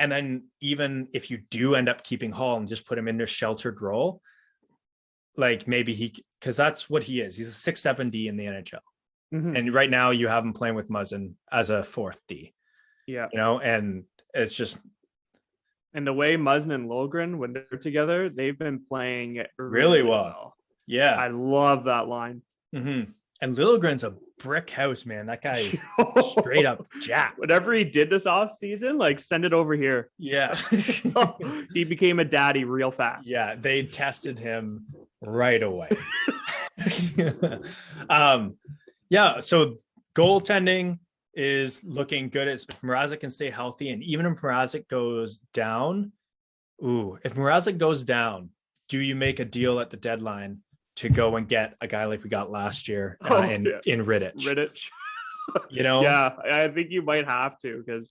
And then even if you do end up keeping Hall and just put him in a sheltered role, like maybe because that's what he is. He's a 6'7" D in the NHL. Mm-hmm. And right now you have him playing with Muzzin as a 4th D. Yeah. You know, and it's just. And the way Muzzin and Liljegren, when they're together, they've been playing really well. Yeah. I love that line. Mm-hmm. And Liljegren's a brick house, man. That guy is straight up jacked. Whatever he did this off season, like send it over here. Yeah. He became a daddy real fast. Yeah. They tested him right away. So goaltending is looking good. If Mrazek can stay healthy, and even if Mrazek goes down, do you make a deal at the deadline to go and get a guy like we got last year in Rittich? You know? Yeah, I think you might have to, because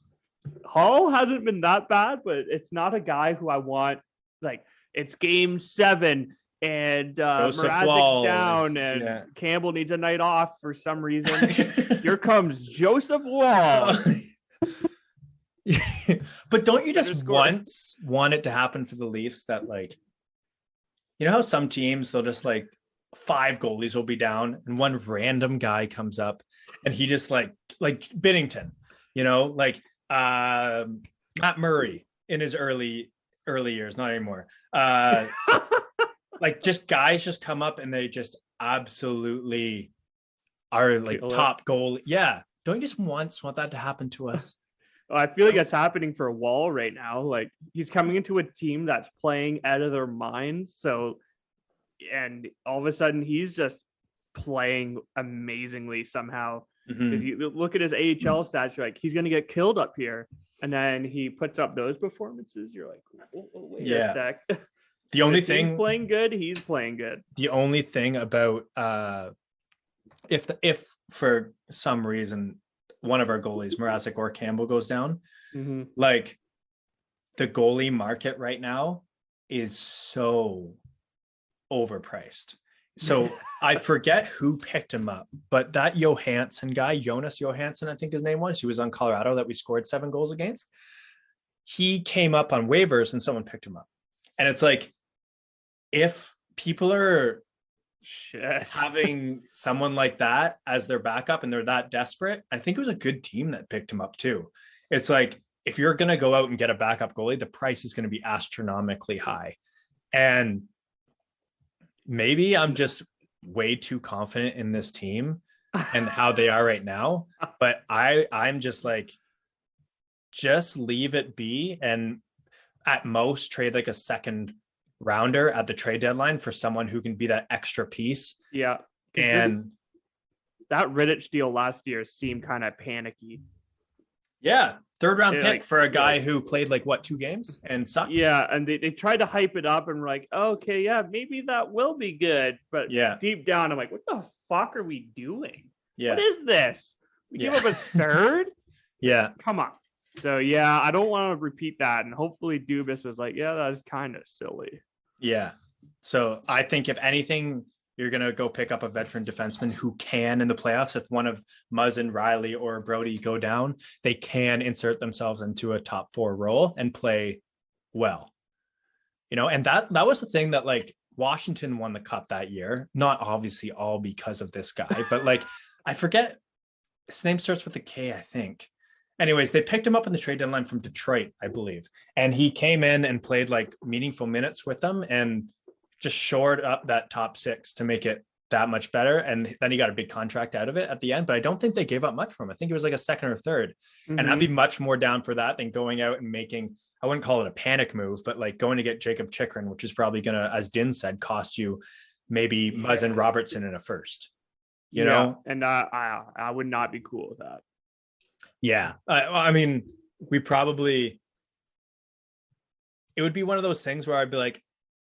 Hall hasn't been that bad, but it's not a guy who I want. Like, it's game 7 and Mrazek's down and Campbell needs a night off for some reason. Here comes Joseph Wall. But don't you just once want it to happen for the Leafs that, like, you know how some teams, they'll just like 5 goalies will be down and one random guy comes up and he just like Binnington, you know, like Matt Murray in his early years, not anymore. Like just guys just come up and they just absolutely are like top goal. Yeah. Don't you just want that to happen to us? I feel like it's happening for Wall right now. Like, he's coming into a team that's playing out of their minds. So, and all of a sudden he's just playing amazingly somehow. Mm-hmm. If you look at his AHL stats, you're like, he's going to get killed up here. And then he puts up those performances. You're like, wait a sec. The only thing he's playing good, he's playing good. The only thing about if for some reason one of our goalies, Mrazek or Campbell, goes down, mm-hmm. like the goalie market right now is so overpriced. So I forget who picked him up, but that Johansson guy, Jonas Johansson, I think his name was, he was on Colorado that we scored 7 goals against. He came up on waivers and someone picked him up. And it's like, if people are having someone like that as their backup and they're that desperate, I think it was a good team that picked him up too. It's like, if you're going to go out and get a backup goalie, the price is going to be astronomically high. And maybe I'm just way too confident in this team and how they are right now. But I'm just like, just leave it be, and at most trade like a second rounder at the trade deadline for someone who can be that extra piece. Yeah. And that Rittich deal last year seemed kind of panicky. Yeah. Third round pick like, for a guy who played like what, 2 games and sucked. Yeah. And they tried to hype it up and were like, okay, yeah, maybe that will be good. But deep down, I'm like, what the fuck are we doing? Yeah. What is this? We gave up a third? Yeah. Come on. So, yeah, I don't want to repeat that. And hopefully Dubas was like, yeah, that's kind of silly. Yeah. So I think if anything, you're going to go pick up a veteran defenseman who can in the playoffs. If one of Muzzin, Riley, or Brody go down, they can insert themselves into a top 4 role and play well. You know, and that was the thing that like Washington won the cup that year. Not obviously all because of this guy, but like, I forget, his name starts with a K, I think. Anyways, they picked him up in the trade deadline from Detroit, I believe. And he came in and played like meaningful minutes with them and just shored up that top 6 to make it that much better. And then he got a big contract out of it at the end, but I don't think they gave up much for him. I think it was like a second or third. Mm-hmm. And I'd be much more down for that than going out and making, I wouldn't call it a panic move, but like going to get Jacob Chikrin, which is probably going to, as Din said, cost you maybe Muzzin Robertson in a first, you know? And I would not be cool with that. Yeah. I mean, it would be one of those things where I'd be like,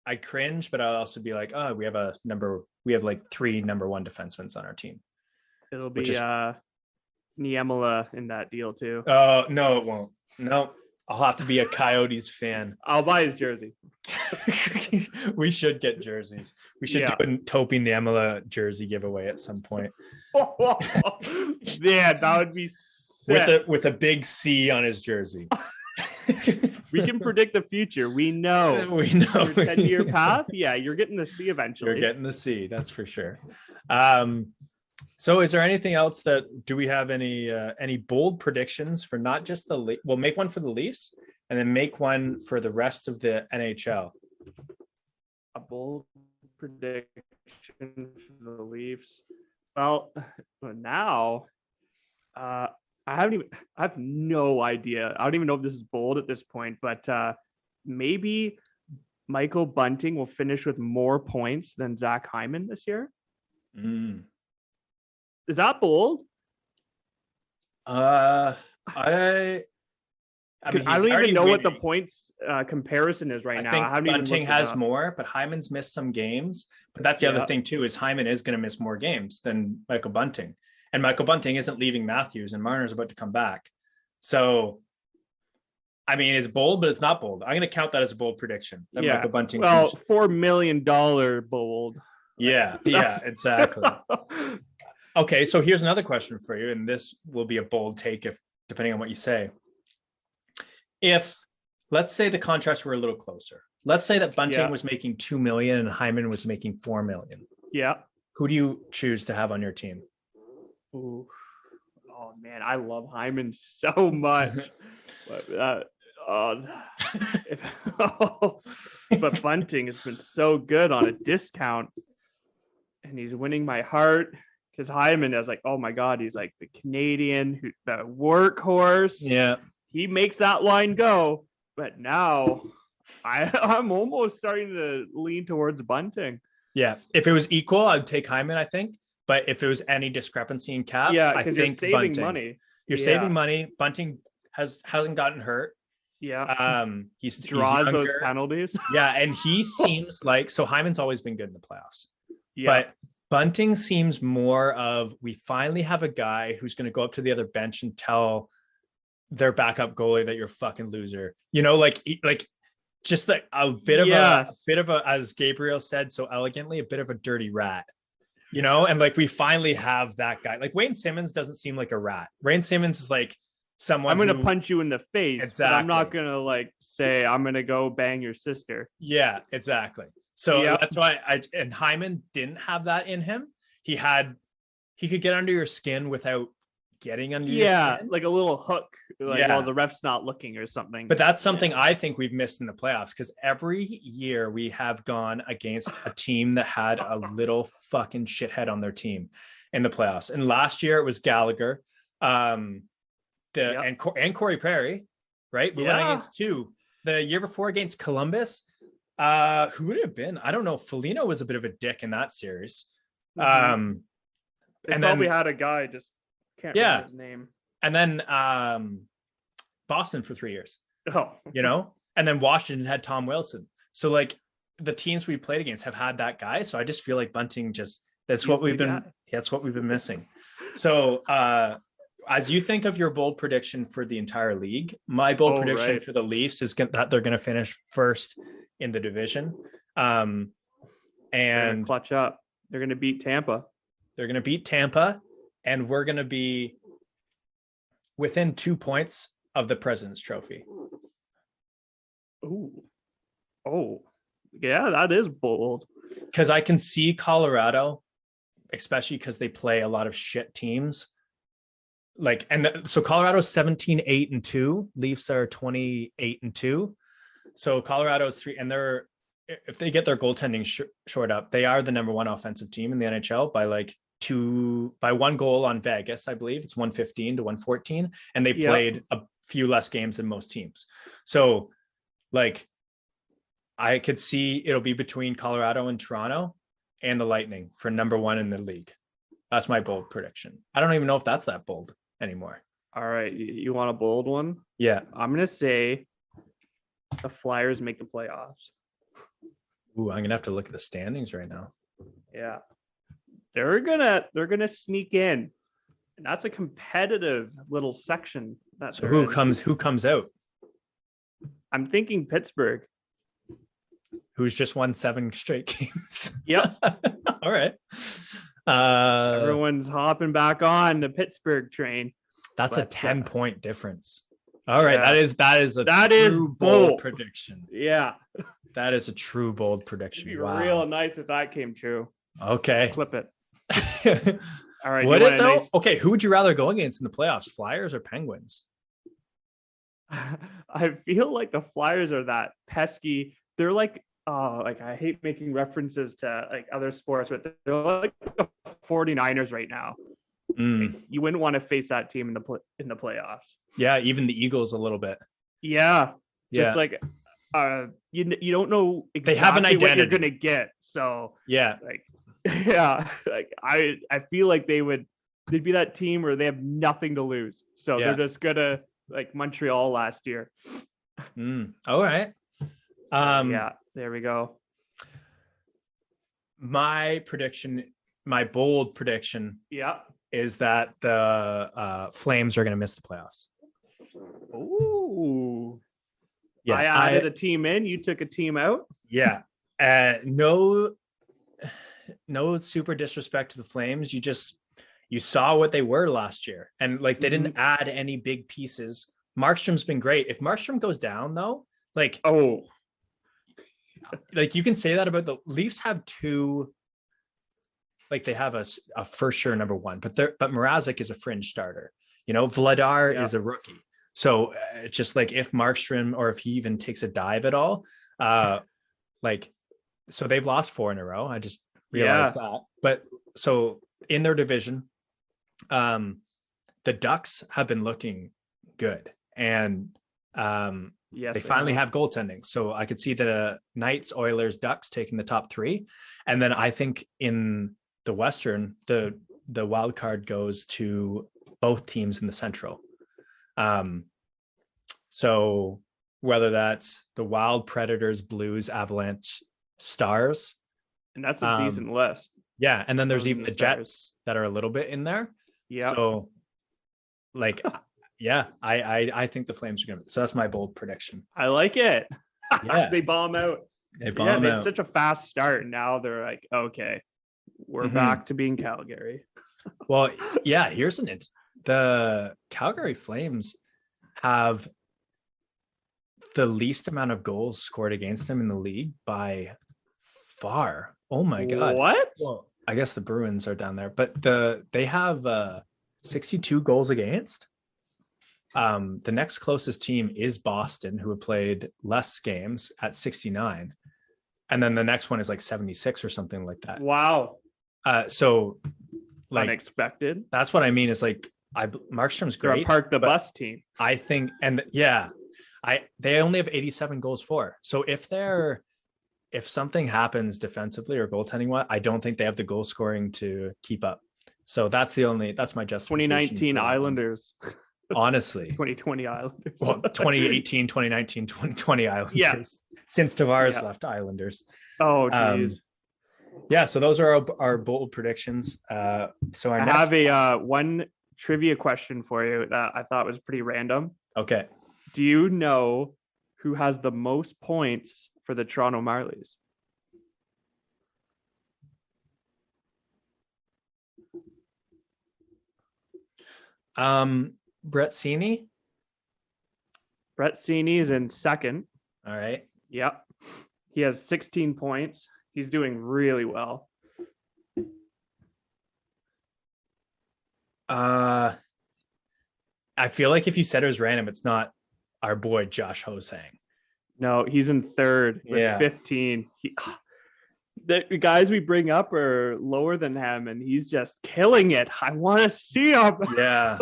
I cringe, but I'll also be like, oh, we have like 3 number 1 defensemen on our team. It'll be Niemela in that deal too. Oh, no, it won't. No, I'll have to be a Coyotes fan. I'll buy his jersey. We should get jerseys. We should do a Topi Niemela jersey giveaway at some point. Yeah, that would be sick. With a big C on his jersey. We can predict the future. We know. Your 10-year path. Yeah, you're getting the C eventually. You're getting the C, that's for sure. So is there anything else do we have any bold predictions for not just we'll make one for the Leafs and then make one for the rest of the NHL? A bold prediction for the Leafs. Well, now I have no idea. I don't even know if this is bold at this point, but maybe Michael Bunting will finish with more points than Zach Hyman this year. Is that bold? I mean, I don't even know what the points comparison is right now. I think Bunting has more, but Hyman's missed some games. But that's the other thing too, is Hyman is going to miss more games than Michael Bunting. And Michael Bunting isn't leaving Matthews, and Marner's about to come back. So, I mean, it's bold, but it's not bold. I'm going to count that as a bold prediction. That Michael Bunting finishes. $4 million bold. Yeah, exactly. Okay, so here's another question for you, and this will be a bold take depending on what you say. If, let's say the contracts were a little closer. Let's say that Bunting was making $2 million and Hyman was making $4 million. Yeah. Who do you choose to have on your team? Ooh. Oh man, I love Hyman so much. But but Bunting has been so good on a discount, and he's winning my heart because Hyman is like, oh my god, he's like the Canadian, the workhorse. Yeah, he makes that line go. But now I'm almost starting to lean towards Bunting. Yeah, if it was equal, I'd take Hyman, I think. But if it was any discrepancy in cap, I think you're saving Bunting. Money. You're saving money. Bunting hasn't gotten hurt. Yeah. He's draws those penalties. Yeah, and he seems like, so Hyman's always been good in the playoffs. Yeah. But Bunting seems more of, we finally have a guy who's going to go up to the other bench and tell their backup goalie that you're a fucking loser. You know, like just like a bit of a, as Gabriel said so elegantly, a bit of a dirty rat. You know, and like we finally have that guy. Like Wayne Simmons doesn't seem like a rat. Wayne Simmons is like someone I'm going to punch you in the face. Exactly. I'm not going to like say I'm going to go bang your sister. Yeah, exactly. So that's why and Hyman didn't have that in him. He could get under your skin without getting under your skin. like a little hook, like well, the ref's not looking or something. But that's something I think we've missed in the playoffs, because every year we have gone against a team that had a little fucking shithead on their team in the playoffs. And last year it was Gallagher, and Corey Perry, right? We went against two. The year before against Columbus, who would it have been? I don't know. Foligno was a bit of a dick in that series. They and probably had a guy, just can't remember his name. And then Boston for 3 years. Oh, you know, and then Washington had Tom Wilson. So like the teams we played against have had that guy. So I just feel like Bunting that's what we've been missing. So as you think of your bold prediction for the entire league, my bold prediction for the Leafs is that they're going to finish first in the division. And clutch up. They're going to beat Tampa. And we're going to be within 2 points of the President's Trophy. Oh, yeah, that is bold. Because I can see Colorado, especially because they play a lot of shit teams. So Colorado's 17-8-2. Leafs are 28-2. So Colorado's 3, and if they get their goaltending short up, they are the number one offensive team in the NHL by 1 goal on Vegas. I believe it's 115 to 114, and they played a few less games than most teams. So like I could see it'll be between Colorado and Toronto and the Lightning for number 1 in the league. That's my bold prediction. I don't even know if that's that bold anymore. All right. You want a bold one? Yeah. I'm going to say the Flyers make the playoffs. Ooh, I'm going to have to look at the standings right now. Yeah. They're gonna sneak in. And that's a competitive little section. So who comes out? I'm thinking Pittsburgh. Who's just won 7 straight games. Yep. All right. Everyone's hopping back on the Pittsburgh train. That's a 10-point difference. All right. That is a true bold prediction. Yeah. That is a true bold prediction. It'd be real nice if that came true. Okay. Clip it. All right. Would it though? Okay. Who would you rather go against in the playoffs, Flyers or Penguins? I feel like the Flyers are that pesky. They're like I hate making references to like other sports, but they're like the 49ers right now. Like, you wouldn't want to face that team in the playoffs. Yeah, even the Eagles a little bit. Yeah. Just like you don't know exactly they have an identity. What you're gonna get. So I feel like they'd be that team where they have nothing to lose. So they're just gonna like Montreal last year. All right. There we go. My bold prediction is that the Flames are going to miss the playoffs. Ooh. Yeah, I added a team in, you took a team out. Yeah. No super disrespect to the Flames. You saw what they were last year, and like they didn't add any big pieces. Markstrom's been great. If Markstrom goes down though, like you can say that about the Leafs have 2. Like they have a for sure number 1, but Mrazek is a fringe starter. You know, Vladar is a rookie. So just like if Markstrom or if he even takes a dive at all, so they've lost 4 in a row. I just realized that. But so in their division, the Ducks have been looking good, and they finally have goaltending. So I could see the Knights, Oilers, Ducks taking the top 3, and then I think in the Western, the wild card goes to both teams in the Central. So whether that's the Wild, Predators, Blues, Avalanche, Stars, and that's a decent list. Yeah, and then there's even the Jets that are a little bit in there. Yeah. So, like, I think the Flames are gonna. So that's my bold prediction. I like it. Yeah, they bomb out. They had such a fast start, and now they're like, okay, we're back to being Calgary. Well, yeah. The Calgary Flames have the least amount of goals scored against them in the league by far. Oh my god! What? Well, I guess the Bruins are down there, but they have 62 goals against. The next closest team is Boston, who have played less games at 69. And then the next one is like 76 or something like that. Wow. So like unexpected. That's what I mean. Is like Markstrom's great. They're a park the bus team. I think, and yeah, they only have 87 goals for. So if something happens defensively or goaltending, I don't think they have the goal scoring to keep up. So that's my justification. 2019 Islanders. Honestly. 2020 Islanders. Well, 2018, 2019, 2020 Islanders. Yeah. Since Tavares left, Islanders. Oh, geez. Yeah, so those are our bold predictions. So I have a one trivia question for you that I thought was pretty random. Okay. Do you know who has the most points for the Toronto Marlies? Brett Seney. Brett Seney is in second. All right. Yep. He has 16 points. He's doing really well. I feel like if you said it was random, it's not our boy Josh Hosang. No, he's in third with 15. The guys we bring up are lower than him, and he's just killing it. I want to see him. Yeah.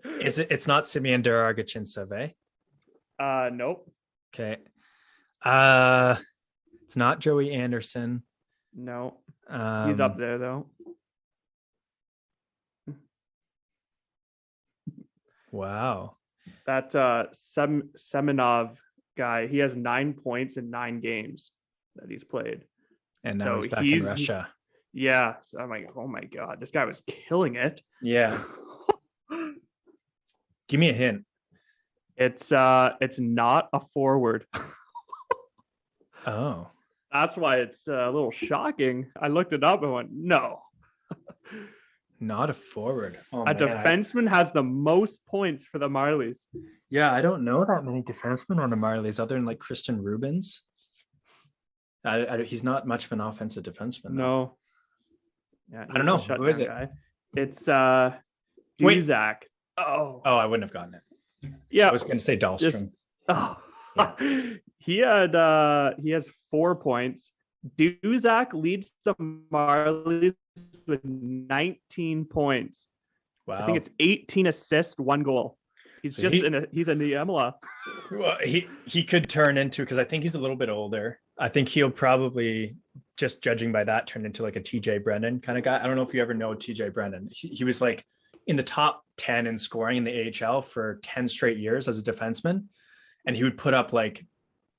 It's not Simeon Daragachin-Save? Nope. Okay. It's not Joey Anderson. No. He's up there though. Wow. That Semenov guy, he has 9 points in 9 games that he's played. And now he's back in Russia. Yeah. So I'm like, oh my God, this guy was killing it. Yeah. Give me a hint. It's not a forward. Oh. That's why it's a little shocking. I looked it up and went, no. Not a forward. Oh, a defenseman has the most points for the Marlies. Yeah, I don't know that many defensemen on the Marlies other than like Christian Rubens. He's not much of an offensive defenseman. No. Yeah, I don't know. Who is it? Guy. It's Duszak. Oh, I wouldn't have gotten it. Yeah. I was going to say Dahlstrom. Yeah. He has 4 points. Duszak leads the Marlies with 19 points. Wow. I think it's 18 assists, 1 goal. He's just he's in the Emla. Well, he could turn into, because I think he's a little bit older. I think he'll probably, just judging by that, turn into like a TJ Brennan kind of guy. I don't know if you ever know TJ Brennan. He was like in the top 10 in scoring in the AHL for 10 straight years as a defenseman. And he would put up like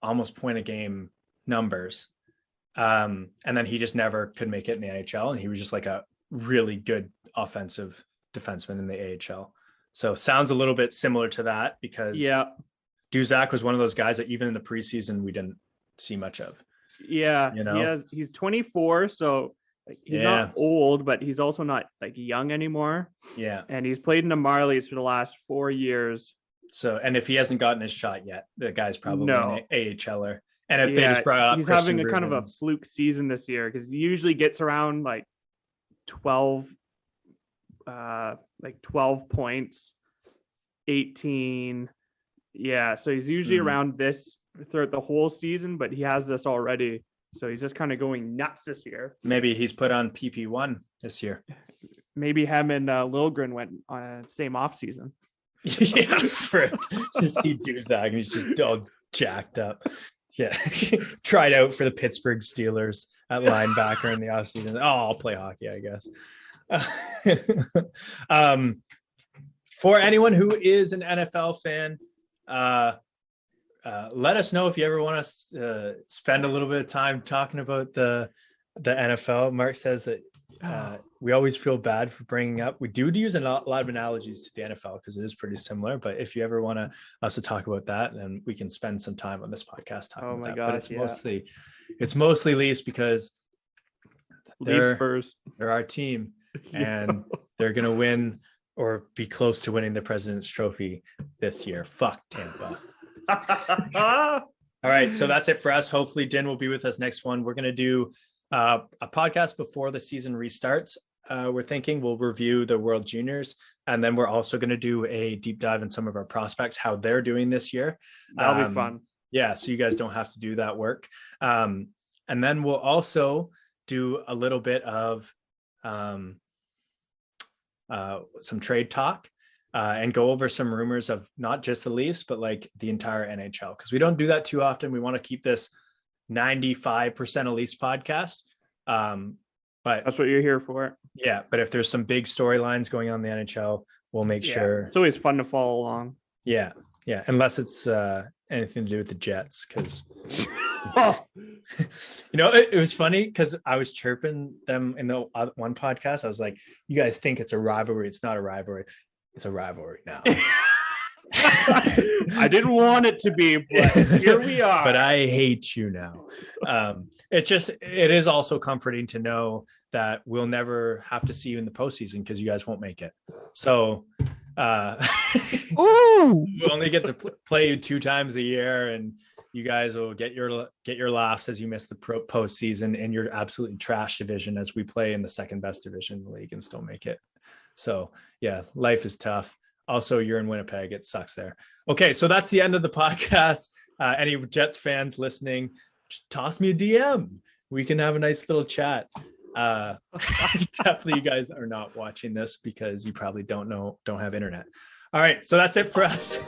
almost point a game numbers. And then he just never could make it in the NHL. And he was just like a really good offensive defenseman in the AHL. So sounds a little bit similar to that, because Duszak was one of those guys that even in the preseason, we didn't see much of. Yeah. You know, he's 24. So he's not old, but he's also not like young anymore. Yeah. And he's played in the Marlies for the last 4 years. So, and if he hasn't gotten his shot yet, the guy's probably an AHLer. And if they just brought up, he's having a kind of a fluke season this year, because he usually gets around like 12 points, 18. Yeah. So he's usually around this throughout the whole season, but he has this already. So he's just kind of going nuts this year. Maybe he's put on PP1 this year. Maybe him and Liljegren went on the same off season. Yeah, just see Duszak and he's just all jacked up. Yeah, tried out for the Pittsburgh Steelers at linebacker in the offseason. Oh, I'll play hockey, I guess. For anyone who is an NFL fan, let us know if you ever want us to spend a little bit of time talking about the NFL. Mark says that we always feel bad for bringing up. We do use a lot of analogies to the NFL because it is pretty similar. But if you ever want us to talk about that, then we can spend some time on this podcast talking about that. But it's mostly Leafs, because they're our team, and they're gonna win or be close to winning the President's Trophy this year. Fuck Tampa. All right, so that's it for us. Hopefully Din will be with us next one. We're gonna do a podcast before the season restarts. we're thinking we'll review the World Juniors, and then we're also going to do a deep dive in some of our prospects, how they're doing this year. That'll be fun. Yeah, so you guys don't have to do that work. And then we'll also do a little bit of some trade talk and go over some rumors of not just the Leafs, but like the entire NHL, because we don't do that too often. We want to keep this 95% a Leafs podcast. But that's what you're here for. Yeah, but if there's some big storylines going on in the NHL, we'll make sure. It's always fun to follow along. Yeah, unless it's anything to do with the Jets, because it was funny because I was chirping them in the one podcast. I was like, "You guys think it's a rivalry? It's not a rivalry. It's a rivalry now." I didn't want it to be, but here we are. But I hate you now. It is also comforting to know that we'll never have to see you in the postseason because you guys won't make it. So we'll only get to play you 2 times a year, and you guys will get your laughs as you miss the postseason in your absolutely trash division as we play in the second best division in the league and still make it. So yeah, life is tough. Also, you're in Winnipeg. It sucks there. Okay, so that's the end of the podcast. Any Jets fans listening, just toss me a DM. We can have a nice little chat. Definitely you guys are not watching this because you probably don't have internet. All right, so that's it for us.